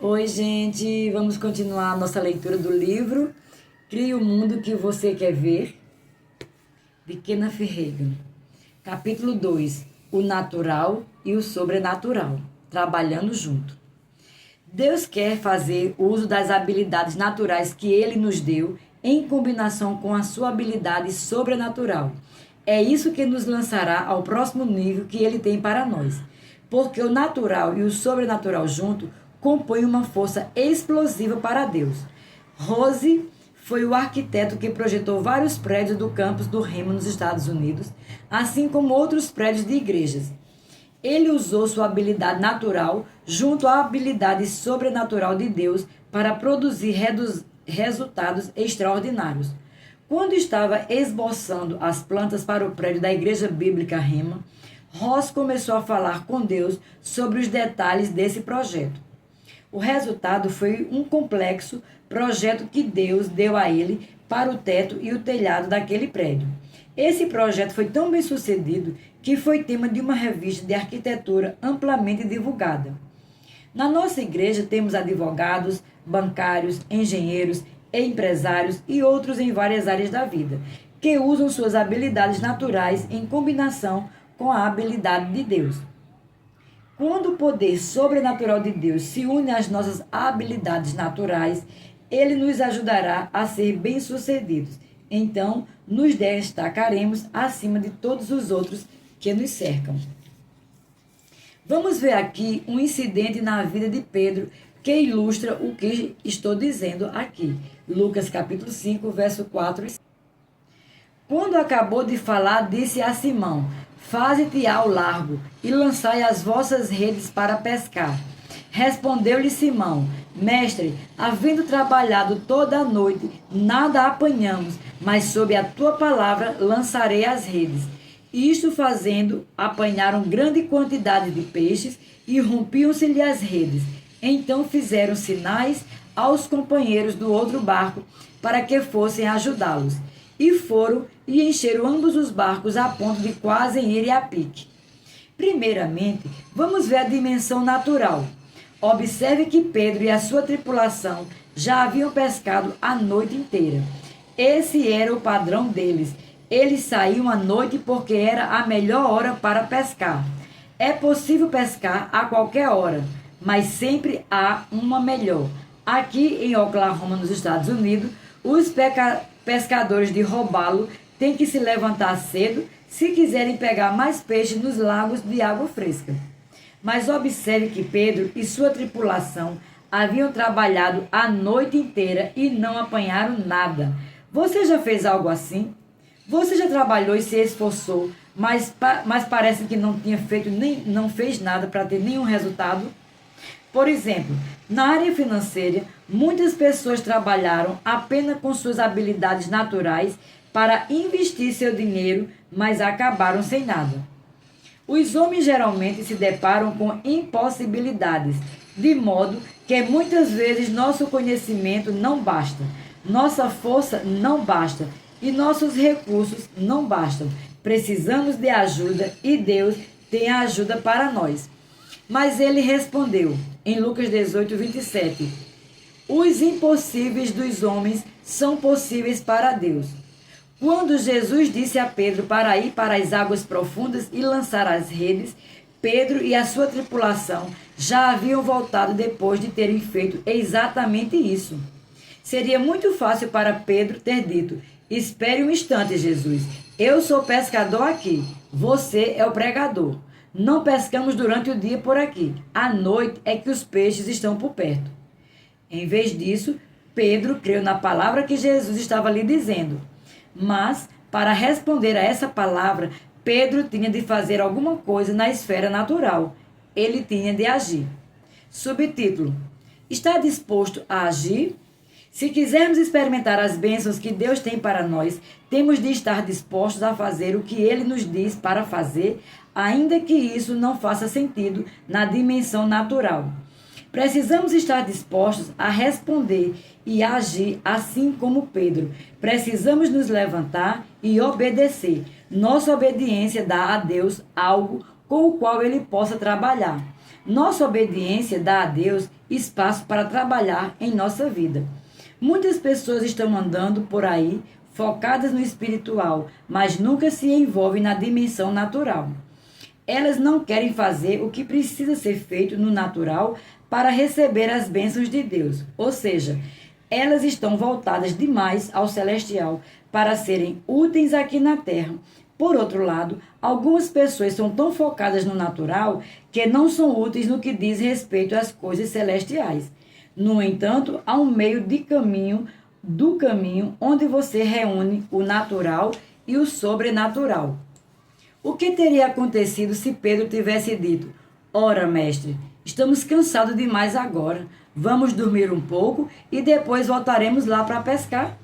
Oi, gente, vamos continuar a nossa leitura do livro Crie o Mundo que Você Quer Ver, de Kenneth Hagin. Capítulo 2, o natural e o sobrenatural, trabalhando junto. Deus quer fazer uso das habilidades naturais que Ele nos deu em combinação com a sua habilidade sobrenatural. É isso que nos lançará ao próximo nível que Ele tem para nós, porque o natural e o sobrenatural junto compõem uma força explosiva para Deus. Rose foi o arquiteto que projetou vários prédios do campus do Remo nos Estados Unidos, assim como outros prédios de igrejas. Ele usou sua habilidade natural junto à habilidade sobrenatural de Deus para produzir resultados extraordinários. Quando estava esboçando as plantas para o prédio da Igreja Bíblica Rema, Ross começou a falar com Deus sobre os detalhes desse projeto. O resultado foi um complexo projeto que Deus deu a ele para o teto e o telhado daquele prédio. Esse projeto foi tão bem sucedido que foi tema de uma revista de arquitetura amplamente divulgada. Na nossa igreja temos advogados, bancários, engenheiros, empresários e outros em várias áreas da vida, que usam suas habilidades naturais em combinação com a habilidade de Deus. Quando o poder sobrenatural de Deus se une às nossas habilidades naturais, ele nos ajudará a ser bem-sucedidos. Então, nos destacaremos acima de todos os outros que nos cercam. Vamos ver aqui um incidente na vida de Pedro que ilustra o que estou dizendo aqui. Lucas capítulo 5, verso 4 e 5. Quando acabou de falar, disse a Simão: Faze-te ao largo e lançai as vossas redes para pescar. Respondeu-lhe Simão: Mestre, havendo trabalhado toda a noite, nada apanhamos, mas sob a tua palavra lançarei as redes. Isto fazendo, apanharam grande quantidade de peixes e rompiam-se-lhe as redes. Então fizeram sinais aos companheiros do outro barco para que fossem ajudá-los. E foram e encheram ambos os barcos a ponto de quase irem a pique. Primeiramente, vamos ver a dimensão natural. Observe que Pedro e a sua tripulação já haviam pescado a noite inteira. Esse era o padrão deles. Eles saíam à noite porque era a melhor hora para pescar. É possível pescar a qualquer hora, mas sempre há uma melhor. Aqui em Oklahoma, nos Estados Unidos, os pescadores de robalo têm que se levantar cedo se quiserem pegar mais peixe nos lagos de água fresca. Mas observe que Pedro e sua tripulação haviam trabalhado a noite inteira e não apanharam nada. Você já fez algo assim? Você já trabalhou e se esforçou, mas parece que não fez nada para ter nenhum resultado? Por exemplo, na área financeira, muitas pessoas trabalharam apenas com suas habilidades naturais para investir seu dinheiro, mas acabaram sem nada. Os homens geralmente se deparam com impossibilidades, de modo que muitas vezes nosso conhecimento não basta, nossa força não basta e nossos recursos não bastam. Precisamos de ajuda e Deus tem a ajuda para nós. Mas ele respondeu, em Lucas 18, 27, os impossíveis dos homens são possíveis para Deus. Quando Jesus disse a Pedro para ir para as águas profundas e lançar as redes, Pedro e a sua tripulação já haviam voltado depois de terem feito exatamente isso. Seria muito fácil para Pedro ter dito: Espere um instante, Jesus. Eu sou pescador aqui. Você é o pregador. Não pescamos durante o dia por aqui. À noite é que os peixes estão por perto. Em vez disso, Pedro creu na palavra que Jesus estava lhe dizendo. Mas, para responder a essa palavra, Pedro tinha de fazer alguma coisa na esfera natural. Ele tinha de agir. Subtítulo: Está disposto a agir? Se quisermos experimentar as bênçãos que Deus tem para nós, temos de estar dispostos a fazer o que Ele nos diz para fazer, ainda que isso não faça sentido na dimensão natural. Precisamos estar dispostos a responder e agir assim como Pedro. Precisamos nos levantar e obedecer. Nossa obediência dá a Deus algo com o qual Ele possa trabalhar. Nossa obediência dá a Deus espaço para trabalhar em nossa vida. Muitas pessoas estão andando por aí focadas no espiritual, mas nunca se envolvem na dimensão natural. Elas não querem fazer o que precisa ser feito no natural para receber as bênçãos de Deus. Ou seja, elas estão voltadas demais ao celestial para serem úteis aqui na terra. Por outro lado, algumas pessoas são tão focadas no natural que não são úteis no que diz respeito às coisas celestiais. No entanto, há um meio do caminho onde você reúne o natural e o sobrenatural. O que teria acontecido se Pedro tivesse dito: Ora, mestre, estamos cansados demais agora. Vamos dormir um pouco e depois voltaremos lá para pescar?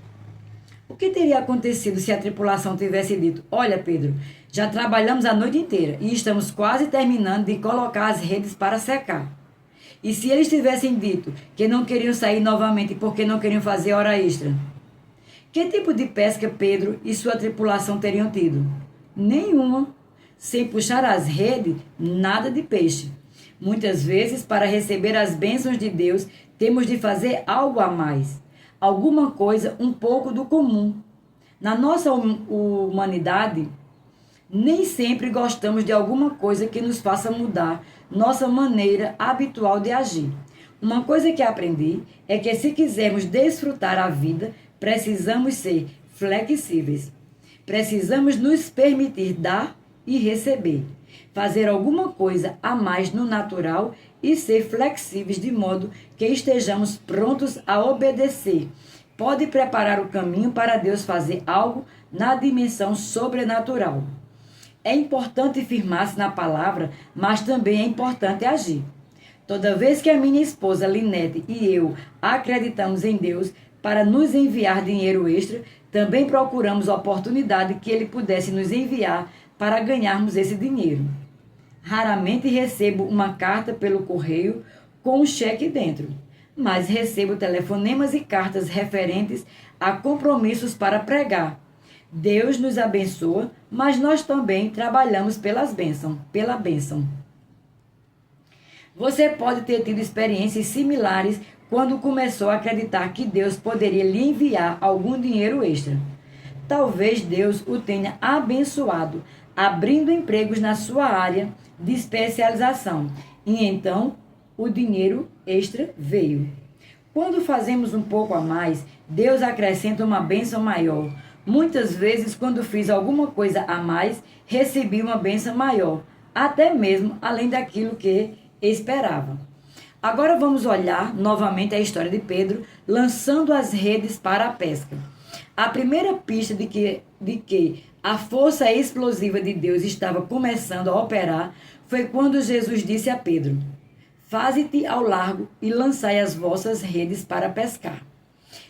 O que teria acontecido se a tripulação tivesse dito: Olha, Pedro, já trabalhamos a noite inteira e estamos quase terminando de colocar as redes para secar? E se eles tivessem dito que não queriam sair novamente porque não queriam fazer hora extra? Que tipo de pesca Pedro e sua tripulação teriam tido? Nenhuma. Sem puxar as redes, nada de peixe. Muitas vezes, para receber as bênçãos de Deus, temos de fazer algo a mais. Alguma coisa um pouco do comum. Na nossa humanidade, nem sempre gostamos de alguma coisa que nos faça mudar nossa maneira habitual de agir. Uma coisa que aprendi é que se quisermos desfrutar a vida, precisamos ser flexíveis. Precisamos nos permitir dar e receber. Fazer alguma coisa a mais no natural e ser flexíveis de modo que estejamos prontos a obedecer. Pode preparar o caminho para Deus fazer algo na dimensão sobrenatural. É importante firmar-se na palavra, mas também é importante agir. Toda vez que a minha esposa Linete e eu acreditamos em Deus para nos enviar dinheiro extra, também procuramos a oportunidade que Ele pudesse nos enviar para ganharmos esse dinheiro. Raramente recebo uma carta pelo correio com um cheque dentro, mas recebo telefonemas e cartas referentes a compromissos para pregar. Deus nos abençoa, mas nós também trabalhamos pela bênção. Você pode ter tido experiências similares quando começou a acreditar que Deus poderia lhe enviar algum dinheiro extra. Talvez Deus o tenha abençoado, abrindo empregos na sua área de especialização, e então o dinheiro extra veio. Quando fazemos um pouco a mais, Deus acrescenta uma bênção maior. Muitas vezes, quando fiz alguma coisa a mais, recebi uma bênção maior, até mesmo além daquilo que esperava. Agora vamos olhar novamente a história de Pedro lançando as redes para a pesca. A primeira pista de que a força explosiva de Deus estava começando a operar foi quando Jesus disse a Pedro: Faze-te ao largo e lançai as vossas redes para pescar.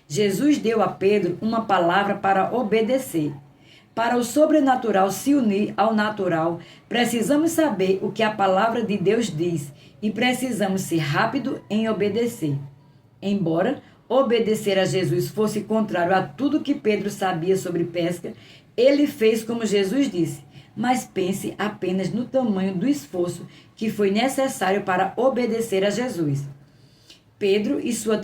Jesus deu a Pedro uma palavra para obedecer. Para o sobrenatural se unir ao natural, precisamos saber o que a palavra de Deus diz e precisamos ser rápido em obedecer. Embora obedecer a Jesus fosse contrário a tudo que Pedro sabia sobre pesca, ele fez como Jesus disse, mas pense apenas no tamanho do esforço que foi necessário para obedecer a Jesus. Pedro e sua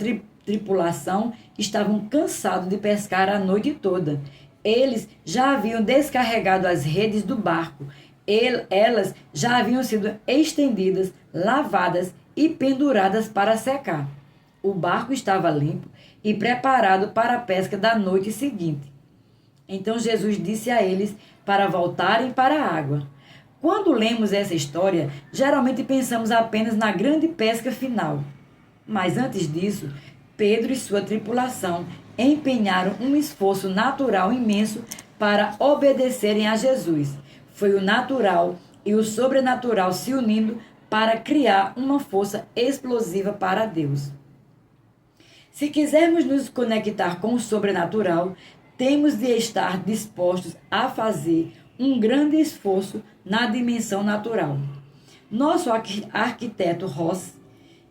tripulação estavam cansados de pescar a noite toda. Eles já haviam descarregado as redes do barco. Elas já haviam sido estendidas, lavadas e penduradas para secar. O barco estava limpo e preparado para a pesca da noite seguinte. Então Jesus disse a eles para voltarem para a água. Quando lemos essa história, geralmente pensamos apenas na grande pesca final. Mas antes disso, Pedro e sua tripulação empenharam um esforço natural imenso para obedecerem a Jesus. Foi o natural e o sobrenatural se unindo para criar uma força explosiva para Deus. Se quisermos nos conectar com o sobrenatural, temos de estar dispostos a fazer um grande esforço na dimensão natural. Nosso arquiteto Ross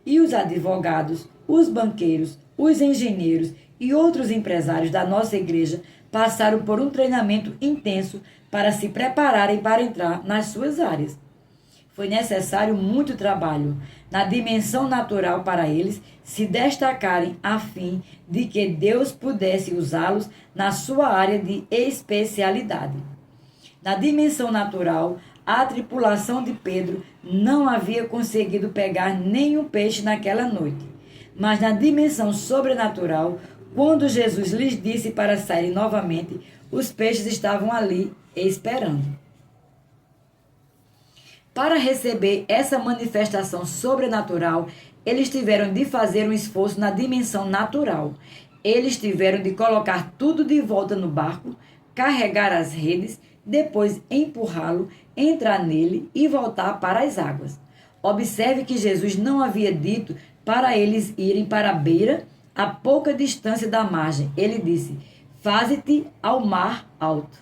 e os advogados, os banqueiros, os engenheiros e outros empresários da nossa igreja passaram por um treinamento intenso para se prepararem para entrar nas suas áreas. Foi necessário muito trabalho na dimensão natural para eles se destacarem a fim de que Deus pudesse usá-los na sua área de especialidade. Na dimensão natural, a tripulação de Pedro não havia conseguido pegar nenhum peixe naquela noite. Mas na dimensão sobrenatural, quando Jesus lhes disse para saírem novamente, os peixes estavam ali esperando. Para receber essa manifestação sobrenatural, eles tiveram de fazer um esforço na dimensão natural. Eles tiveram de colocar tudo de volta no barco, carregar as redes, depois empurrá-lo, entrar nele e voltar para as águas. Observe que Jesus não havia dito para eles irem para a beira, a pouca distância da margem. Ele disse: faze-te ao mar alto.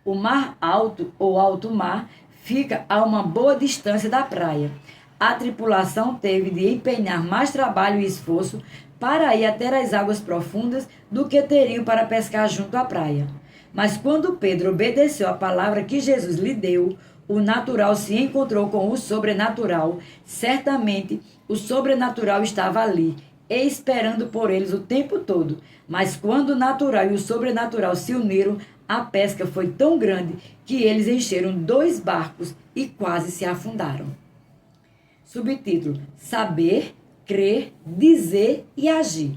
O mar alto ou alto mar fica a uma boa distância da praia. A tripulação teve de empenhar mais trabalho e esforço para ir até as águas profundas do que teriam para pescar junto à praia. Mas quando Pedro obedeceu a palavra que Jesus lhe deu, o natural se encontrou com o sobrenatural. Certamente, o sobrenatural estava ali, esperando por eles o tempo todo. Mas quando o natural e o sobrenatural se uniram, a pesca foi tão grande que eles encheram 2 barcos e quase se afundaram. Subtítulo: Saber, Crer, Dizer e Agir.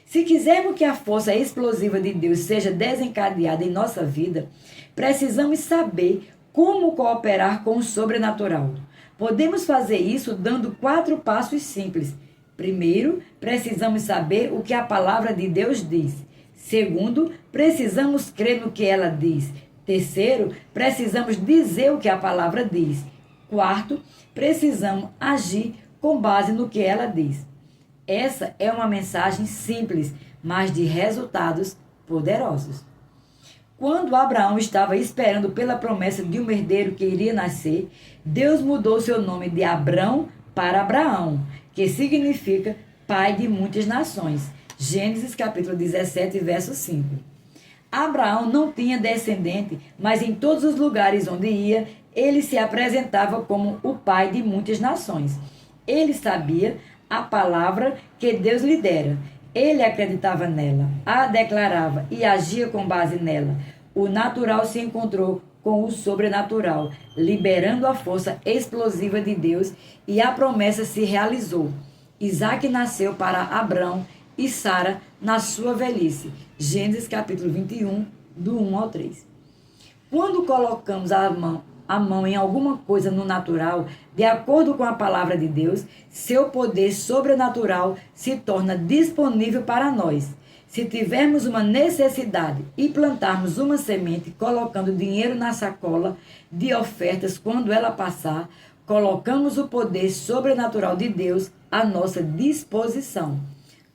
Se quisermos que a força explosiva de Deus seja desencadeada em nossa vida, precisamos saber como cooperar com o sobrenatural. Podemos fazer isso dando 4 passos simples. Primeiro, precisamos saber o que a palavra de Deus diz. Segundo, precisamos crer no que ela diz. Terceiro, precisamos dizer o que a palavra diz. Quarto, precisamos agir com base no que ela diz. Essa é uma mensagem simples, mas de resultados poderosos. Quando Abraão estava esperando pela promessa de um herdeiro que iria nascer, Deus mudou seu nome de Abrão para Abraão, que significa pai de muitas nações. Gênesis capítulo 17, verso 5. Abraão não tinha descendente, mas em todos os lugares onde ia, ele se apresentava como o pai de muitas nações. Ele sabia a palavra que Deus lhe dera. Ele acreditava nela, a declarava e agia com base nela. O natural se encontrou com o sobrenatural, liberando a força explosiva de Deus, e a promessa se realizou. Isaac nasceu para Abrão e Sara na sua velhice. Gênesis capítulo 21, do 1 ao 3. Quando colocamos a mão em alguma coisa no natural, de acordo com a palavra de Deus, seu poder sobrenatural se torna disponível para nós. Se tivermos uma necessidade e plantarmos uma semente colocando dinheiro na sacola de ofertas quando ela passar, colocamos o poder sobrenatural de Deus à nossa disposição.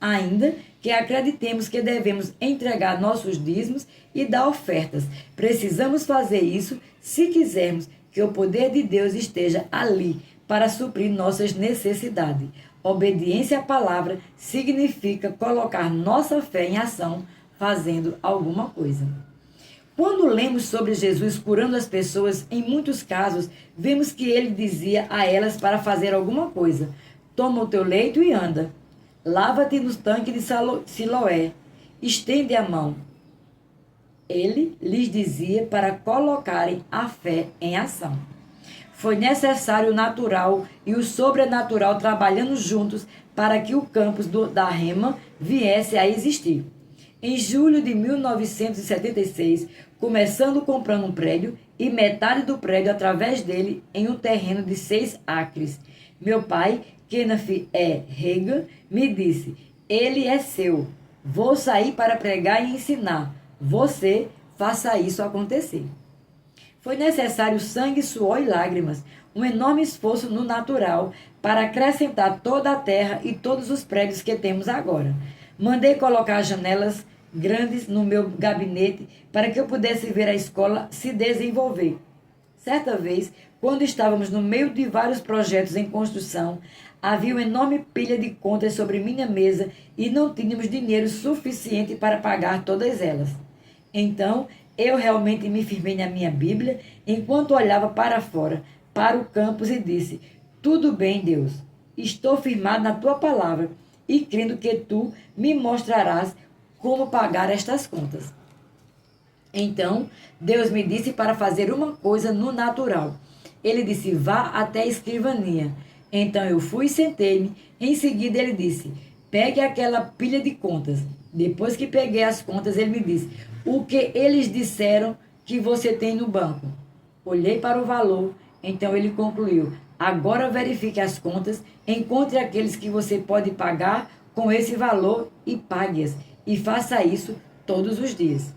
Ainda que acreditemos que devemos entregar nossos dízimos e dar ofertas, precisamos fazer isso se quisermos que o poder de Deus esteja ali para suprir nossas necessidades. Obediência à palavra significa colocar nossa fé em ação, fazendo alguma coisa. Quando lemos sobre Jesus curando as pessoas, em muitos casos, vemos que ele dizia a elas para fazer alguma coisa: toma o teu leito e anda. Lava-te no tanque de Siloé. Estende a mão. Ele lhes dizia para colocarem a fé em ação. Foi necessário o natural e o sobrenatural trabalhando juntos para que o campus da Rema viesse a existir. Em julho de 1976, começando comprando um prédio e metade do prédio através dele em um terreno de 6 acres. Meu pai, Kenneth E. Reagan, me disse: ele é seu. Vou sair para pregar e ensinar. Você faça isso acontecer. Foi necessário sangue, suor e lágrimas, um enorme esforço no natural para acrescentar toda a terra e todos os prédios que temos agora. Mandei colocar janelas grandes no meu gabinete para que eu pudesse ver a escola se desenvolver. Certa vez, quando estávamos no meio de vários projetos em construção, havia uma enorme pilha de contas sobre minha mesa e não tínhamos dinheiro suficiente para pagar todas elas. Então, eu realmente me firmei na minha Bíblia enquanto olhava para fora. para o campus e disse: Tudo bem, Deus, estou firmado na tua palavra e crendo que tu me mostrarás como pagar estas contas. Então, Deus me disse para fazer uma coisa no natural. Ele disse: Vá até a escrivania. Então eu fui e sentei-me. Em seguida ele disse: Pegue aquela pilha de contas. Depois que peguei as contas, ele me disse: O que eles disseram que você tem no banco? Olhei para o valor. Então ele concluiu: Agora verifique as contas, encontre aqueles que você pode pagar com esse valor e pague-as. E faça isso todos os dias.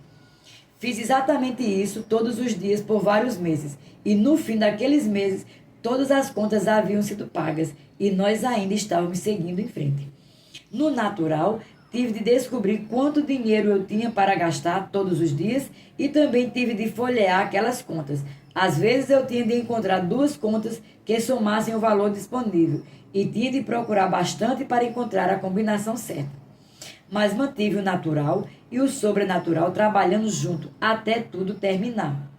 Fiz exatamente isso todos os dias por vários meses. E no fim daqueles meses, todas as contas haviam sido pagas e nós ainda estávamos seguindo em frente. No natural, tive de descobrir quanto dinheiro eu tinha para gastar todos os dias e também tive de folhear aquelas contas. Às vezes eu tinha de encontrar duas contas que somassem o valor disponível e tinha de procurar bastante para encontrar a combinação certa. Mas mantive o natural e o sobrenatural trabalhando junto até tudo terminar.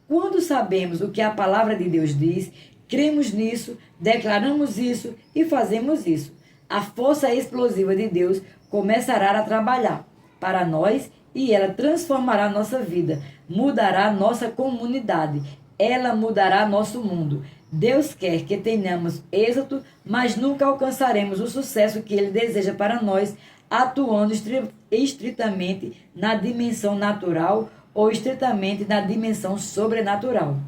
Quando sabemos o que a palavra de Deus diz, cremos nisso, declaramos isso e fazemos isso. A força explosiva de Deus começará a trabalhar para nós e ela transformará nossa vida, mudará nossa comunidade, ela mudará nosso mundo. Deus quer que tenhamos êxito, mas nunca alcançaremos o sucesso que Ele deseja para nós, atuando estritamente na dimensão natural ou estritamente na dimensão sobrenatural.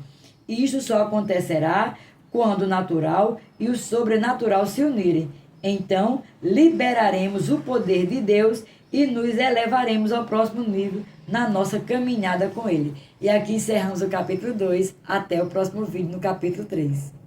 Isto só acontecerá quando o natural e o sobrenatural se unirem. Então, liberaremos o poder de Deus e nos elevaremos ao próximo nível na nossa caminhada com Ele. E aqui encerramos o capítulo 2. Até o próximo vídeo no capítulo 3.